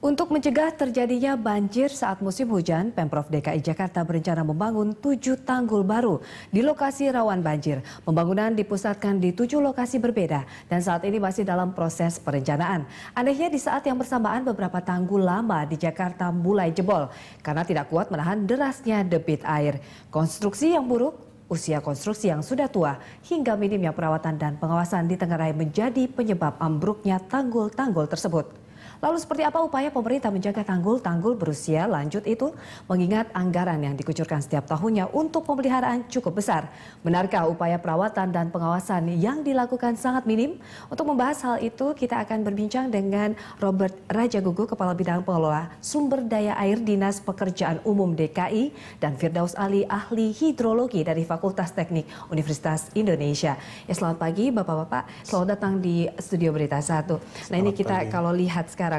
Untuk mencegah terjadinya banjir saat musim hujan, Pemprov DKI Jakarta berencana membangun 7 tanggul baru di lokasi rawan banjir. Pembangunan dipusatkan di 7 lokasi berbeda dan saat ini masih dalam proses perencanaan. Anehnya di saat yang bersamaan beberapa tanggul lama di Jakarta mulai jebol karena tidak kuat menahan derasnya debit air. Konstruksi yang buruk, usia konstruksi yang sudah tua, hingga minimnya perawatan dan pengawasan ditengarai menjadi penyebab ambruknya tanggul-tanggul tersebut. Lalu seperti apa upaya pemerintah menjaga tanggul-tanggul berusia lanjut itu? Mengingat anggaran yang dikucurkan setiap tahunnya untuk pemeliharaan cukup besar. Benarkah upaya perawatan dan pengawasan yang dilakukan sangat minim? Untuk membahas hal itu kita akan berbincang dengan Robert Rajagugu, Kepala Bidang Pengelola Sumber Daya Air Dinas Pekerjaan Umum DKI, dan Firdaus Ali, Ahli Hidrologi dari Fakultas Teknik Universitas Indonesia. Ya, selamat pagi Bapak-Bapak, selamat datang di Studio Berita 1. Nah, ini kita kalau lihat sekarang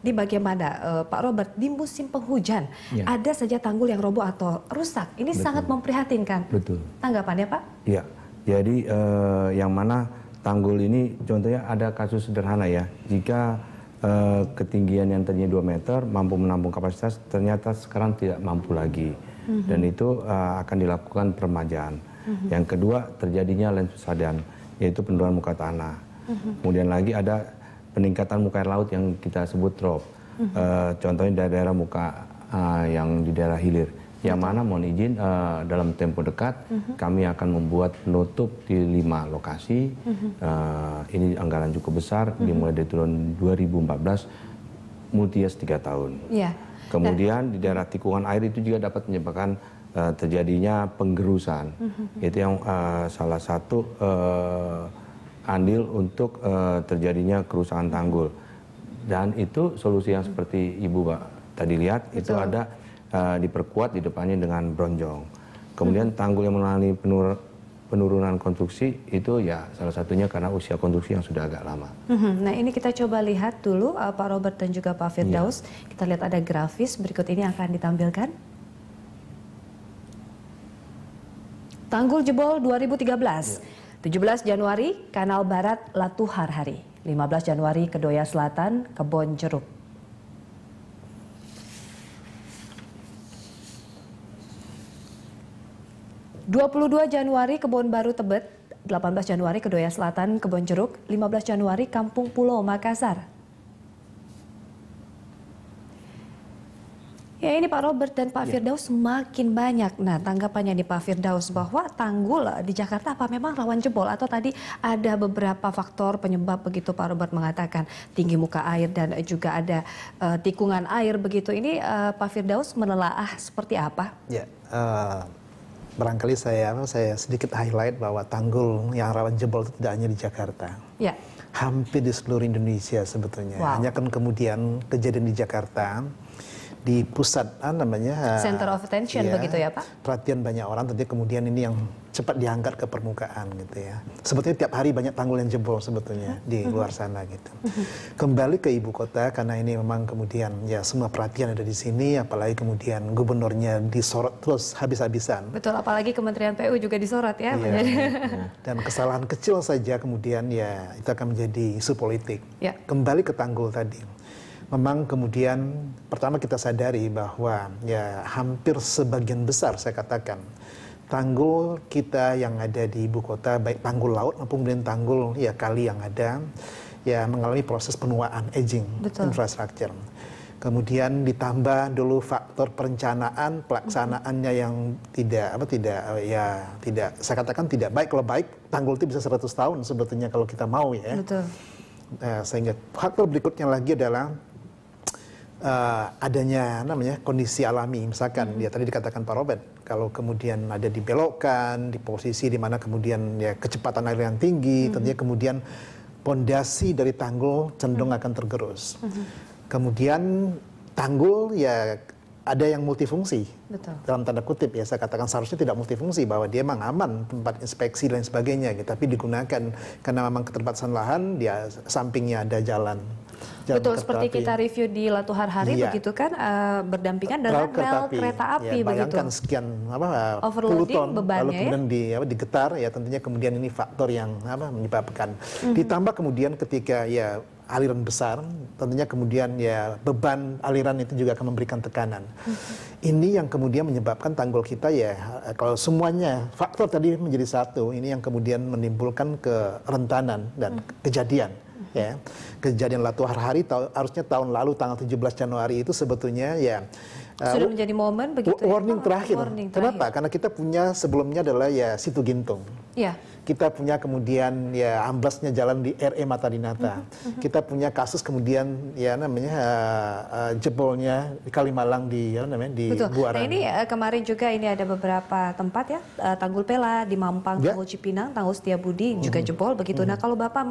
di bagaimana Pak Robert, di musim penghujan ada saja tanggul yang roboh atau rusak. Ini sangat memprihatinkan. Betul. Tanggapannya Pak? Iya, jadi yang mana tanggul ini contohnya ada kasus sederhana ya. Jika ketinggian yang tadinya 2 meter mampu menampung kapasitas, ternyata sekarang tidak mampu lagi. Dan itu akan dilakukan peremajaan. Yang kedua, terjadinya land subsidence, yaitu penurunan muka tanah. Kemudian lagi ada peningkatan muka air laut yang kita sebut drop. Contohnya daerah muka yang di daerah hilir. Yang mana mohon izin dalam tempo dekat kami akan membuat penutup di 5 lokasi. Ini anggaran cukup besar, dimulai dari tahun 2014, multi-years 3 tahun. Kemudian di daerah tikungan air itu juga dapat menyebabkan terjadinya penggerusan. Itu yang salah satu andil untuk terjadinya kerusakan tanggul. Dan itu solusi yang seperti Ibu tadi lihat. Betul. Itu ada diperkuat di depannya dengan bronjong. Kemudian tanggul yang mengalami penurunan konstruksi itu ya salah satunya karena usia konstruksi yang sudah agak lama. Nah, ini kita coba lihat dulu Pak Robert dan juga Pak Firdaus. Kita lihat ada grafis berikut ini akan ditampilkan. Tanggul jebol 2013. 17 Januari, Kanal Barat Latuhar Hari. 15 Januari, Kedoya Selatan, Kebon Jeruk. ...22 Januari, Kebon Baru Tebet. 18 Januari, Kedoya Selatan, Kebon Jeruk. 15 Januari, Kampung Pulau, Makassar. Ya, ini Pak Robert dan Pak Firdaus semakin banyak. Nah, tanggapannya di Pak Firdaus bahwa tanggul di Jakarta apa memang rawan jebol atau tadi ada beberapa faktor penyebab begitu Pak Robert mengatakan tinggi muka air dan juga ada tikungan air begitu. Ini Pak Firdaus menelaah seperti apa? Ya, barangkali saya sedikit highlight bahwa tanggul yang rawan jebol itu tidak hanya di Jakarta. Ya. Hampir di seluruh Indonesia sebetulnya. Wow. Hanya kan kemudian kejadian di Jakarta di pusat center of attention begitu ya Pak? Perhatian banyak orang, tentunya kemudian ini yang cepat diangkat ke permukaan gitu ya. Sebetulnya tiap hari banyak tanggul yang jebol sebetulnya di luar sana gitu. Kembali ke ibu kota karena ini memang kemudian ya semua perhatian ada di sini, apalagi kemudian gubernurnya disorot terus habis-habisan. Betul, apalagi Kementerian PU juga disorot ya. Dan kesalahan kecil saja kemudian ya itu akan menjadi isu politik. Kembali ke tanggul tadi. Memang kemudian pertama kita sadari bahwa ya hampir sebagian besar saya katakan tanggul kita yang ada di ibu kota, baik tanggul laut maupun kemudian tanggul ya kali yang ada ya mengalami proses penuaan, aging. Betul. Infrastruktur. Kemudian ditambah dulu faktor perencanaan pelaksanaannya yang tidak saya katakan tidak baik. Kalau baik tanggul itu bisa 100 tahun sebetulnya kalau kita mau ya. Betul. Sehingga faktor berikutnya lagi adalah adanya kondisi alami, misalkan ya tadi dikatakan Pak Robert, kalau kemudian ada dibelokkan di posisi di mana kemudian ya kecepatan air yang tinggi, tentunya kemudian pondasi dari tanggul cenderung akan tergerus. Kemudian tanggul ya ada yang multifungsi. Betul. Dalam tanda kutip ya saya katakan seharusnya tidak multifungsi, bahwa dia memang aman tempat inspeksi dan sebagainya gitu, tapi digunakan karena memang keterbatasan lahan, dia sampingnya ada jalan Betul, seperti kita review di Latuhar Hari begitu kan, berdampingan dengan rel kereta api begitu. Bayangkan sekian overloading 10 ton, bebannya lalu kemudian digetar ya, tentunya kemudian ini faktor yang menyebabkan. Ditambah kemudian ketika ya aliran besar, tentunya kemudian ya beban aliran itu juga akan memberikan tekanan. Ini yang kemudian menyebabkan tanggul kita ya, kalau semuanya faktor tadi menjadi satu, ini yang kemudian menimbulkan kerentanan dan kejadian. Ya, kejadian Latuhar Hari harusnya tahun lalu tanggal 17 Januari itu sebetulnya ya sudah menjadi momen begitu warning ya? terakhir. Warning Kenapa? Karena kita punya sebelumnya adalah ya Situ Gintung. Ya. Kita punya kemudian ya amblasnya jalan di RE Mata Dinata. Kita punya kasus kemudian ya namanya jebolnya di Kalimalang di ya namanya di Buaran. Nah ini kemarin juga ini ada beberapa tempat ya, Tanggul Pela di Mampang, Tanggul Cipinang, Tanggul Setiabudi juga jebol begitu. Nah kalau Bapak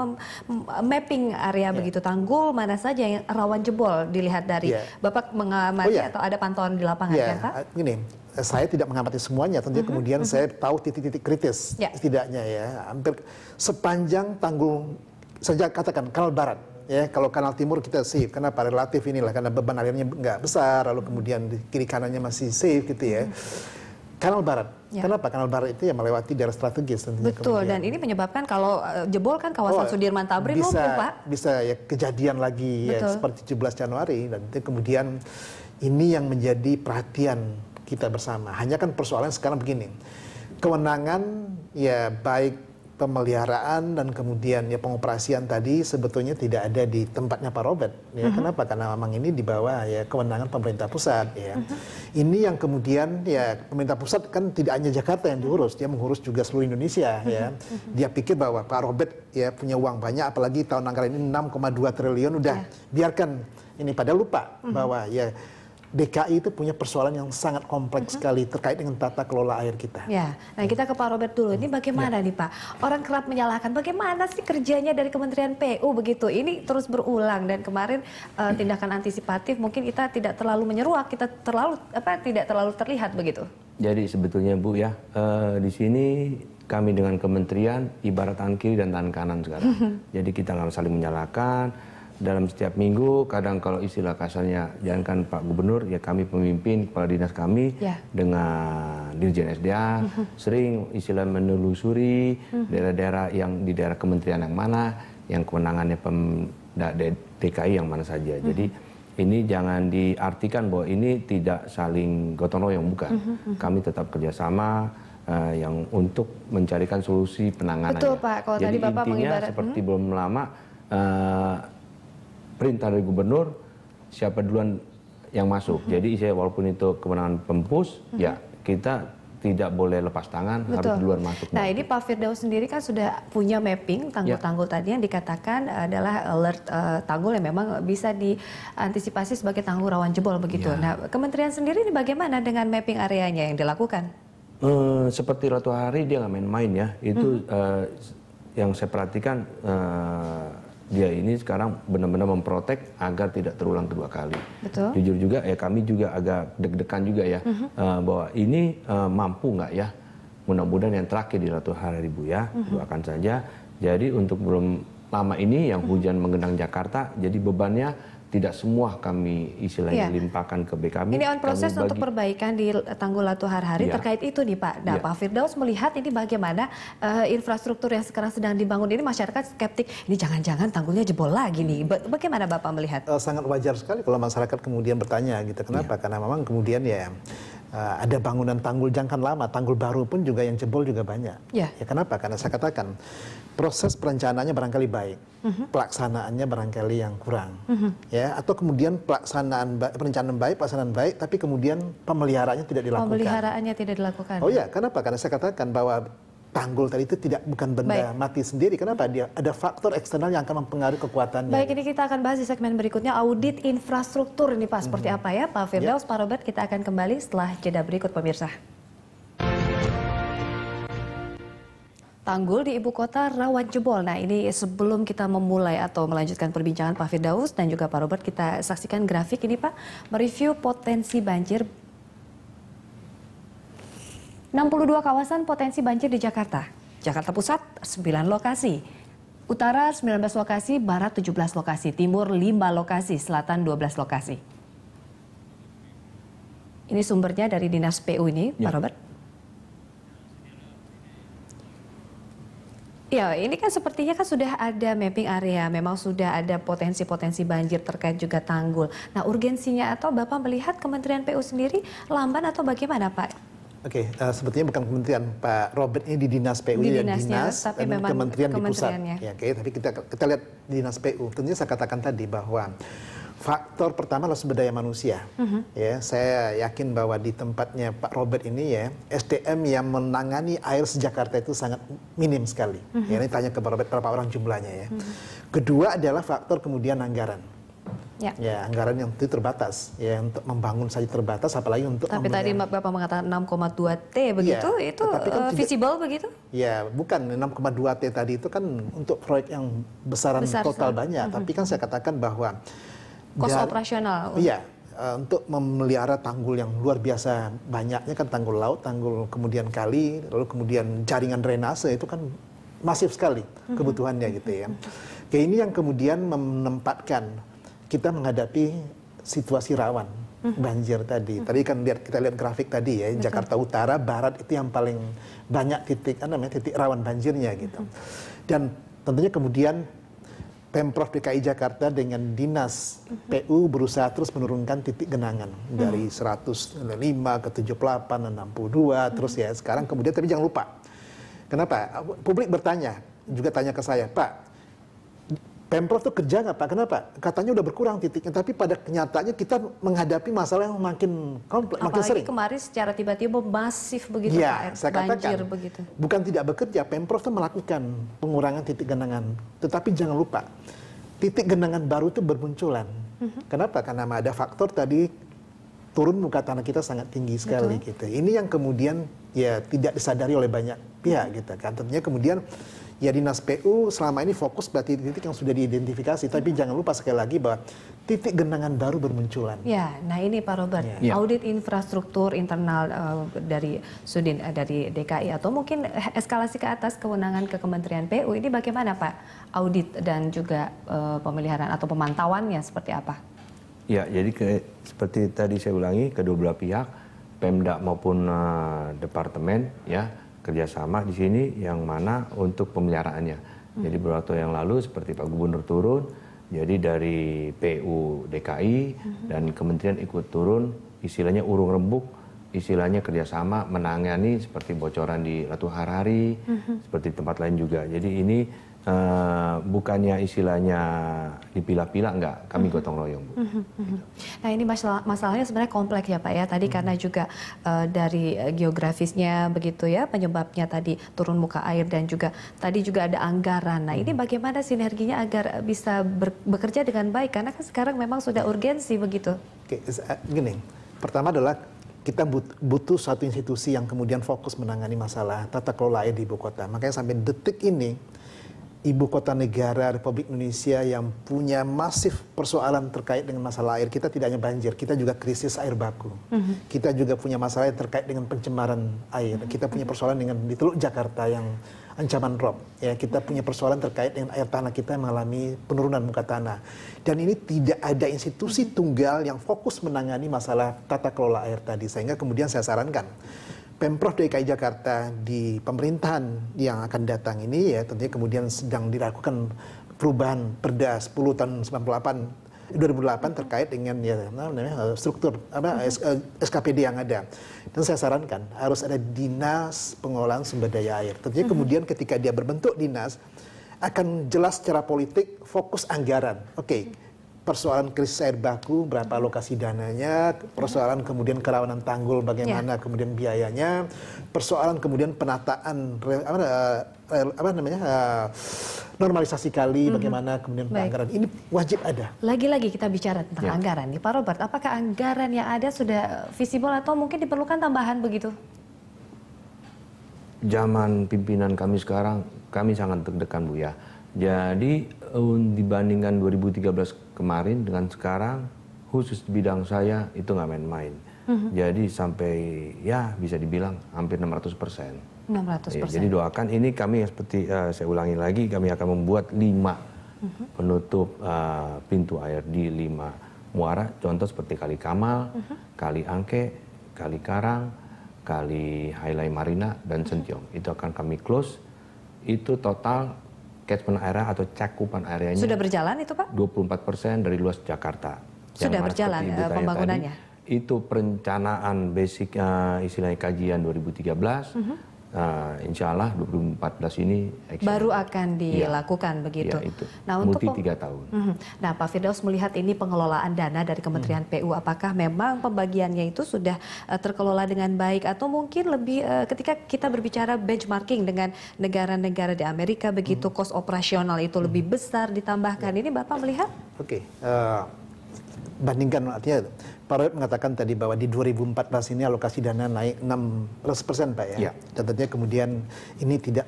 mapping area begitu, tanggul mana saja yang rawan jebol dilihat dari Bapak mengamati atau ada pantauan di lapangan kan Pak? Gini, saya tidak mengamati semuanya, tentunya kemudian saya tahu titik-titik kritis setidaknya ya, hampir sepanjang tanggul, sejak katakan Kanal Barat ya, kalau Kanal Timur kita safe, kenapa relatif inilah karena beban airnya nggak besar, lalu kemudian di kiri kanannya masih safe gitu ya. Kanal Barat, kenapa Kanal Barat itu ya melewati daerah strategis tentunya. Betul, kemudian. Dan ini menyebabkan kalau jebol kan kawasan Sudirman Tamrin lumpuh Pak. Bisa ya kejadian lagi ya seperti 17 Januari dan itu kemudian ini yang menjadi perhatian kita bersama. Hanya kan persoalan sekarang begini, kewenangan ya baik pemeliharaan dan kemudian ya pengoperasian tadi sebetulnya tidak ada di tempatnya Pak Robert. Ya, kenapa? Karena memang ini di bawah ya kewenangan pemerintah pusat. Ya, ini yang kemudian ya pemerintah pusat kan tidak hanya Jakarta yang diurus, dia mengurus juga seluruh Indonesia. Ya, dia pikir bahwa Pak Robert ya punya uang banyak, apalagi tahun anggaran ini 6,2 triliun udah biarkan ini, pada lupa bahwa ya DKI itu punya persoalan yang sangat kompleks sekali terkait dengan tata kelola air kita. Ya, nah kita ke Pak Robert dulu. Ini bagaimana nih Pak? Orang kerap menyalahkan bagaimana sih kerjanya dari Kementerian PU begitu. Ini terus berulang dan kemarin tindakan antisipatif mungkin kita tidak terlalu menyeruak, kita tidak terlalu terlihat begitu. Jadi sebetulnya Bu ya, di sini kami dengan kementerian ibarat tangan kiri dan tangan kanan sekarang. Jadi kita nggak saling menyalahkan. Dalam setiap minggu, kadang kalau istilah kasarnya, jangankan Pak Gubernur, ya kami pemimpin, kepala dinas kami, dengan Dirjen SDA, sering istilah menelusuri daerah-daerah yang di daerah kementerian yang mana, yang kewenangannya DKI yang mana saja. Jadi ini jangan diartikan bahwa ini tidak saling gotong royong, bukan. Kami tetap kerjasama yang untuk mencarikan solusi penanganannya. Betul Pak, kalau jadi tadi Bapak intinya seperti belum lama, perintah dari gubernur siapa duluan yang masuk. Jadi saya walaupun itu kewenangan Pempus, ya kita tidak boleh lepas tangan, harus duluan masuk. Nah ini Pak Firdaus sendiri kan sudah punya mapping tanggul-tanggul tadi yang dikatakan adalah alert tanggul yang memang bisa diantisipasi sebagai tanggul rawan jebol begitu. Nah kementerian sendiri ini bagaimana dengan mapping areanya yang dilakukan? Seperti Latuhar Hari dia nggak main-main ya. Itu yang saya perhatikan, dia ini sekarang benar-benar memprotek agar tidak terulang kedua kali. Betul. Jujur juga ya kami juga agak deg-degan juga ya bahwa ini mampu nggak ya. Mudah-mudahan yang terakhir di Latuhar Hari Bu ya, doakan saja. Jadi untuk belum lama ini yang hujan menggenang Jakarta, jadi bebannya tidak semua kami istilahnya limpahkan ke BKM. Ini on proses untuk perbaikan di Tanggul Latuhar Hari terkait itu nih Pak. Nah Pak Firdaus melihat ini bagaimana infrastruktur yang sekarang sedang dibangun ini, masyarakat skeptik, ini jangan-jangan tanggulnya jebol lagi nih. Bagaimana Bapak melihat? Sangat wajar sekali kalau masyarakat kemudian bertanya gitu. Kenapa? Karena memang kemudian ya ada bangunan tanggul jangkaan lama, tanggul baru pun juga yang jebol juga banyak. Ya kenapa? Karena saya katakan proses perencanaannya barangkali baik, pelaksanaannya barangkali yang kurang, ya, atau kemudian perencanaan baik, pelaksanaan baik, tapi kemudian pemeliharaannya tidak dilakukan. Pemeliharaannya tidak dilakukan. Oh ya, kenapa? Karena saya katakan bahwa tanggul tadi itu bukan benda mati sendiri. Kenapa? Dia ada faktor eksternal yang akan mempengaruhi kekuatannya. Baik, ini kita akan bahas di segmen berikutnya, audit infrastruktur ini Pak, seperti apa ya Pak Firdaus, Pak Robert, kita akan kembali setelah jeda berikut pemirsa. Tanggul di ibu kota rawan jebol. Nah ini sebelum kita memulai atau melanjutkan perbincangan Pak Firdaus dan juga Pak Robert, kita saksikan grafik ini Pak, mereview potensi banjir. 62 kawasan potensi banjir di Jakarta. Jakarta Pusat 9 lokasi. Utara 19 lokasi, Barat 17 lokasi, Timur 5 lokasi, Selatan 12 lokasi. Ini sumbernya dari Dinas PU ini, Pak Robert. Ya, ini kan sepertinya kan sudah ada mapping area, memang sudah ada potensi-potensi banjir terkait juga tanggul. Nah, urgensinya atau Bapak melihat Kementerian PU sendiri lamban atau bagaimana, Pak? Oke, sebetulnya bukan kementerian, Pak Robert ini di dinas PU ya, dinas tapi dan memang kementerian di pusat. ya. Ya, oke, tapi kita lihat dinas PU. Tentunya saya katakan tadi bahwa faktor pertama adalah sumber daya manusia. Ya, saya yakin bahwa di tempatnya Pak Robert ini ya, SDM yang menangani air seJakarta itu sangat minim sekali. Ya, ini tanya ke Pak Robert berapa orang jumlahnya ya. Kedua adalah faktor kemudian anggaran. Ya, anggaran yang itu terbatas. Ya, untuk membangun saja terbatas, apalagi untuk. Tapi tadi Bapak mengatakan 6,2 T begitu, ya, itu kan visible begitu? Ya, bukan 6,2 T tadi itu kan untuk proyek yang besar total banyak. Tapi kan saya katakan bahwa kos operasional. Iya, untuk memelihara tanggul yang luar biasa banyaknya kan tanggul laut, tanggul kemudian kali, lalu kemudian jaringan drainase itu kan masif sekali kebutuhannya gitu ya. Oke, ini yang kemudian menempatkan kita menghadapi situasi rawan banjir tadi. Tadi kan kita lihat grafik tadi ya, Jakarta Utara, Barat itu yang paling banyak titik rawan banjirnya gitu. Dan tentunya kemudian Pemprov DKI Jakarta dengan Dinas PU berusaha terus menurunkan titik genangan dari 105 ke 78, 62, terus ya sekarang kemudian, tapi jangan lupa. Kenapa? Publik bertanya, juga tanya ke saya, Pak, Pemprov tuh kerja nggak Pak? Kenapa? Katanya udah berkurang titiknya, tapi pada kenyataannya kita menghadapi masalah yang makin kompleks, makin sering. Apalagi kemarin secara tiba-tiba masif begitu ya, Pak, saya banjir katakan, begitu. Bukan tidak bekerja, Pemprov tuh melakukan pengurangan titik genangan. Tetapi jangan lupa, titik genangan baru itu bermunculan. Kenapa? Karena ada faktor tadi turun muka tanah kita sangat tinggi sekali gitu. Ini yang kemudian ya tidak disadari oleh banyak pihak gitu kan. Tentunya kemudian ya Dinas PU selama ini fokus pada titik-titik yang sudah diidentifikasi, tapi jangan lupa sekali lagi bahwa titik genangan baru bermunculan. Ya, nah ini Pak Robert, audit infrastruktur internal dari Sudin dari DKI atau mungkin eskalasi ke atas kewenangan ke Kementerian PU ini bagaimana Pak? Audit dan juga pemeliharaan atau pemantauannya seperti apa? Ya, jadi seperti tadi saya ulangi, kedua belah pihak, Pemda maupun departemen ya kerjasama di sini yang mana untuk pemeliharaannya. Jadi beberapa waktu yang lalu seperti Pak Gubernur turun, jadi dari PU DKI dan Kementerian ikut turun, istilahnya urung rembuk, istilahnya kerjasama menangani seperti bocoran di Ratu Harari, seperti tempat lain juga. Jadi ini bukannya istilahnya dipilah-pilah, enggak, kami gotong royong, Bu. Gitu. Nah ini masalahnya sebenarnya kompleks ya Pak ya, tadi karena juga dari geografisnya begitu ya, penyebabnya tadi turun muka air dan juga tadi juga ada anggaran. Nah ini bagaimana sinerginya agar bisa bekerja dengan baik, karena kan sekarang memang sudah urgensi begitu. Oke, gini, pertama adalah kita butuh satu institusi yang kemudian fokus menangani masalah tata kelola air di ibu kota. Makanya sampai detik ini, ibu kota negara Republik Indonesia yang punya masif persoalan terkait dengan masalah air. Kita tidak hanya banjir, kita juga krisis air baku. Kita juga punya masalah yang terkait dengan pencemaran air. Kita punya persoalan dengan di Teluk Jakarta yang ancaman rob. Ya, kita punya persoalan terkait dengan air tanah kita yang mengalami penurunan muka tanah. Dan ini tidak ada institusi tunggal yang fokus menangani masalah tata kelola air tadi. Sehingga kemudian saya sarankan, Pemprov DKI Jakarta di pemerintahan yang akan datang ini ya tentunya kemudian sedang dilakukan perubahan Perda 10 tahun 2008 terkait dengan ya struktur SKPD yang ada. Dan saya sarankan harus ada Dinas Pengelolaan Sumber Daya Air. Tentunya kemudian ketika dia berbentuk dinas akan jelas secara politik fokus anggaran. Oke. Persoalan krisis air baku, berapa alokasi dananya, persoalan kemudian kerawanan tanggul, bagaimana kemudian biayanya, persoalan kemudian penataan normalisasi kali, bagaimana kemudian anggaran. Ini wajib ada. Lagi-lagi kita bicara tentang anggaran nih, Pak Robert. Apakah anggaran yang ada sudah visible atau mungkin diperlukan tambahan begitu? Zaman pimpinan kami sekarang, kami sangat deg-degan, Bu ya. Jadi dibandingkan 2013 kemarin dengan sekarang, khusus di bidang saya itu nggak main-main. Jadi sampai ya bisa dibilang hampir 600%. 600%. Ya, jadi doakan ini kami seperti saya ulangi lagi, kami akan membuat 5 penutup pintu air di 5 muara. Contoh seperti Kali Kamal, Kali Angke, Kali Karang, Kali Hailai Marina, dan Sentiong. Itu akan kami close. itu total catchment area atau cakupan areanya sudah berjalan itu Pak? 24% dari luas Jakarta. Sudah berjalan pembangunannya? Tadi, itu perencanaan basic istilahnya kajian 2013. Insya Allah 2014 ini baru akan dilakukan begitu. Ya, itu. Nah, untuk 3 tahun. Nah, Pak Firdaus melihat ini pengelolaan dana dari Kementerian PU, apakah memang pembagiannya itu sudah terkelola dengan baik atau mungkin lebih ketika kita berbicara benchmarking dengan negara-negara di Amerika begitu cost operasional itu lebih besar ditambahkan. Ini Bapak melihat? Oke. Bandingkan artinya Pak Robert mengatakan tadi bahwa di 2014 ini alokasi dana naik 6% Pak ya. Tentunya kemudian ini tidak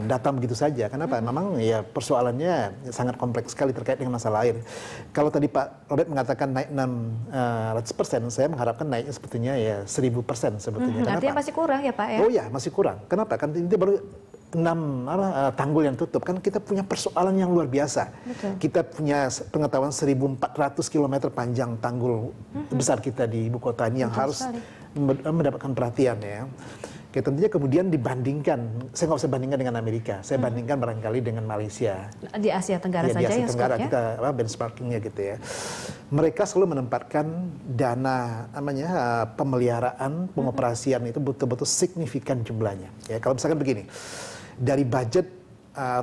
datang begitu saja. Kenapa? Memang ya persoalannya sangat kompleks sekali terkait dengan masalah air. Kalau tadi Pak Robert mengatakan naik 600%, saya mengharapkan naiknya sebetulnya ya 1000% sebetulnya. Artinya masih kurang ya Pak ya? Oh ya, masih kurang. Kenapa? Kan ini baru 6 tanggul yang tutup, kan kita punya persoalan yang luar biasa. Betul. Kita punya pengetahuan 1.400 km panjang tanggul besar kita di ibu kota ini yang harus mendapatkan perhatian ya. Oke, tentunya kemudian dibandingkan, saya nggak usah bandingkan dengan Amerika, saya bandingkan barangkali dengan Malaysia. Di Asia Tenggara saja di Asia ya Tenggara kita benchmarkingnya gitu ya. Mereka selalu menempatkan dana pemeliharaan, pengoperasian itu betul-betul signifikan jumlahnya. Ya, kalau misalkan begini, dari budget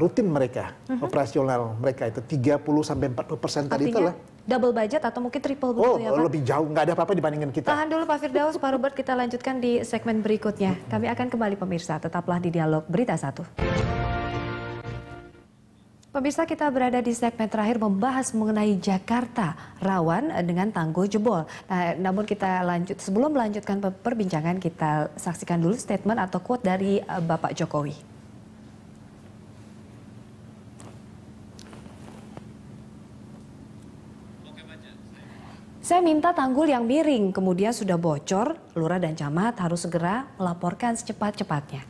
rutin mereka, operasional mereka itu 30-40% tadi itulah. Double budget atau mungkin triple begitu ya Pak? Oh, lebih jauh, nggak ada apa-apa dibandingkan kita. Tahan dulu Pak Firdaus, Pak Robert, kita lanjutkan di segmen berikutnya. Kami akan kembali pemirsa, tetaplah di Dialog Berita 1. Pemirsa, kita berada di segmen terakhir membahas mengenai Jakarta rawan dengan tanggul jebol. Nah, namun kita sebelum melanjutkan perbincangan, kita saksikan dulu statement atau quote dari Bapak Jokowi. Saya minta tanggul yang miring, kemudian sudah bocor, lurah dan camat harus segera melaporkan secepat-cepatnya.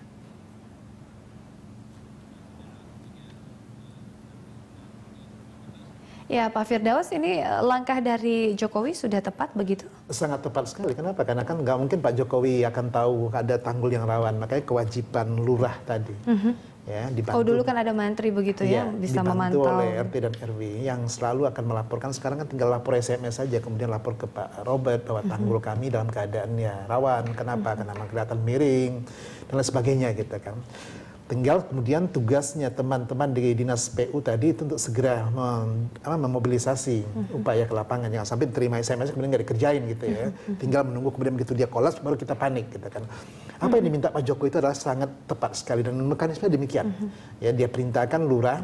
Ya Pak Firdaus, ini langkah dari Jokowi sudah tepat begitu? Sangat tepat sekali. Kenapa? Karena kan nggak mungkin Pak Jokowi akan tahu ada tanggul yang rawan. Makanya kewajiban lurah tadi. Ya, dibantu. Oh dulu kan ada menteri begitu ya, bisa memantau. Dibantu oleh RT dan RW yang selalu akan melaporkan. Sekarang kan tinggal lapor SMS saja, kemudian lapor ke Pak Robert bahwa tanggul kami dalam keadaan ya rawan. Kenapa? Karena kelihatan miring dan lain sebagainya gitu kan. Tinggal kemudian tugasnya teman-teman di Dinas PU tadi itu untuk segera memobilisasi upaya ke lapangan. Jangan sampai diterima SMS kemudian nggak dikerjain gitu ya. Tinggal menunggu kemudian begitu dia kolaps baru kita panik gitu kan. Apa yang diminta Pak Jokowi itu adalah sangat tepat sekali dan mekanisme demikian. Ya, dia perintahkan lurah,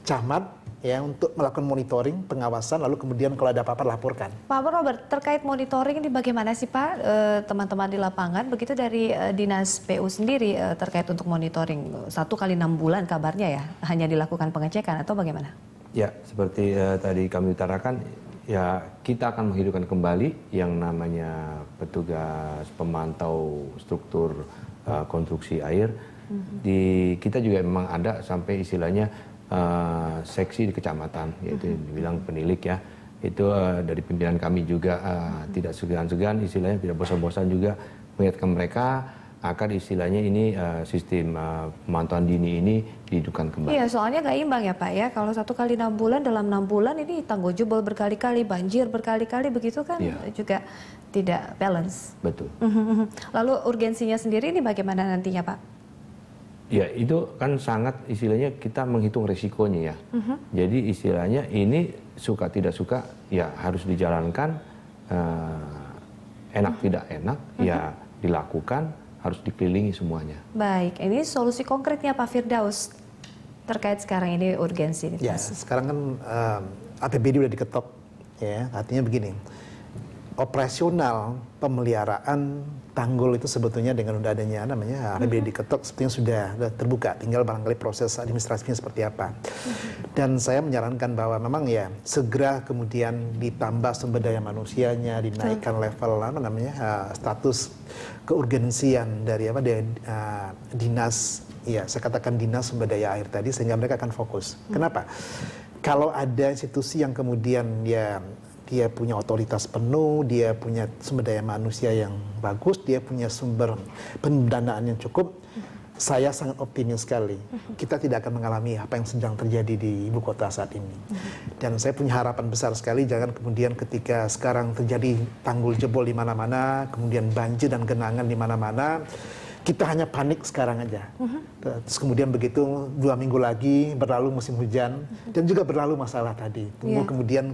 camat ya untuk melakukan monitoring, pengawasan, lalu kemudian kalau ada apa-apa laporkan. Pak Robert, terkait monitoring ini bagaimana sih Pak teman-teman di lapangan begitu dari Dinas PU sendiri terkait untuk monitoring 1 kali 6 bulan kabarnya ya hanya dilakukan pengecekan atau bagaimana? Ya, seperti tadi kami utarakan, ya kita akan menghidupkan kembali yang namanya petugas pemantau struktur konstruksi air. Kita juga memang ada sampai istilahnya seksi di kecamatan, yaitu dibilang penilik ya. Itu dari pimpinan kami juga tidak segan-segan, istilahnya tidak bosan-bosan juga mengingatkan mereka akan istilahnya ini sistem pemantauan dini ini dihidupkan kembali. Iya, soalnya nggak imbang ya Pak ya. Kalau 1 kali 6 bulan, dalam 6 bulan ini tanggul jebol berkali-kali, banjir berkali-kali begitu kan juga tidak balance. Betul. Lalu urgensinya sendiri ini bagaimana nantinya Pak? Ya itu kan sangat istilahnya kita menghitung resikonya ya. Jadi istilahnya ini suka tidak suka ya harus dijalankan, enak tidak enak ya dilakukan, harus dikelilingi semuanya. Baik, ini solusi konkretnya Pak Firdaus terkait sekarang ini urgensi. Ya, sekarang kan APBD udah diketok ya, artinya begini. Operasional pemeliharaan tanggul itu sebetulnya dengan udah adanya namanya APBD diketok sebetulnya sudah terbuka, tinggal barangkali proses administrasinya seperti apa. Dan saya menyarankan bahwa memang ya segera kemudian ditambah sumber daya manusianya, dinaikkan level status keurgensian dari dinas, ya saya katakan dinas sumber daya air tadi sehingga mereka akan fokus. Kenapa? Kalau ada institusi yang kemudian dia punya otoritas penuh, dia punya sumber daya manusia yang bagus, dia punya sumber pendanaan yang cukup, saya sangat optimis sekali. Kita tidak akan mengalami apa yang sedang terjadi di ibu kota saat ini. Dan saya punya harapan besar sekali, jangan kemudian ketika sekarang terjadi tanggul jebol di mana-mana, kemudian banjir dan genangan di mana-mana, kita hanya panik sekarang aja. Terus kemudian begitu 2 minggu lagi berlalu musim hujan, dan juga berlalu masalah tadi. Tunggu kemudian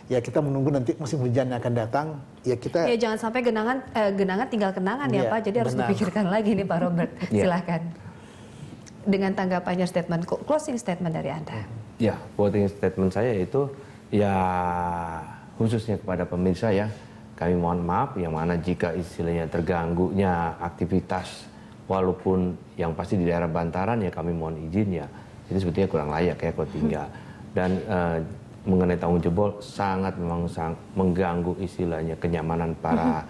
ya kita menunggu nanti musim hujan yang akan datang. Ya kita. Ya jangan sampai genangan tinggal kenangan ya Pak. Jadi harus dipikirkan lagi nih Pak Robert. Silahkan. Dengan tanggapannya closing statement dari Anda. Ya, closing statement saya itu ya khususnya kepada pemirsa ya. Kami mohon maaf yang mana jika istilahnya terganggunya aktivitas walaupun yang pasti di daerah bantaran ya kami mohon izin ya. Ini sebetulnya kurang layak ya kalau tinggal. Dan mengenai tanggul jebol sangat mengganggu istilahnya kenyamanan para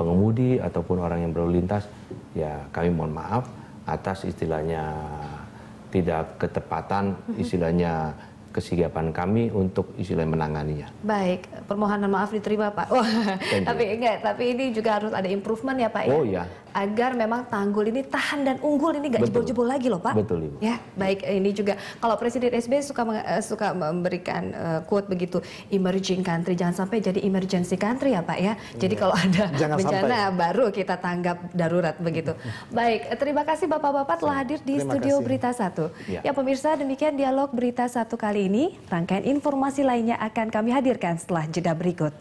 pengemudi ataupun orang yang berlalu lintas. Ya kami mohon maaf atas istilahnya tidak ketepatan istilahnya kesigapan kami untuk istilahnya menanganinya. Baik, permohonan maaf diterima Pak. Wah, tapi ini juga harus ada improvement ya Pak ya. Oh ya. Agar memang tanggul ini tahan dan unggul, ini nggak jebol-jebol lagi loh Pak. Betul Ibu. Ya, baik, ini juga kalau Presiden SBY suka memberikan quote begitu, emerging country, jangan sampai jadi emergency country ya Pak ya. Jadi kalau ada bencana baru kita tanggap darurat begitu. Baik, terima kasih Bapak-bapak telah hadir di studio Berita 1. Ya pemirsa, demikian dialog Berita 1 kali ini. Rangkaian informasi lainnya akan kami hadirkan setelah jeda berikut.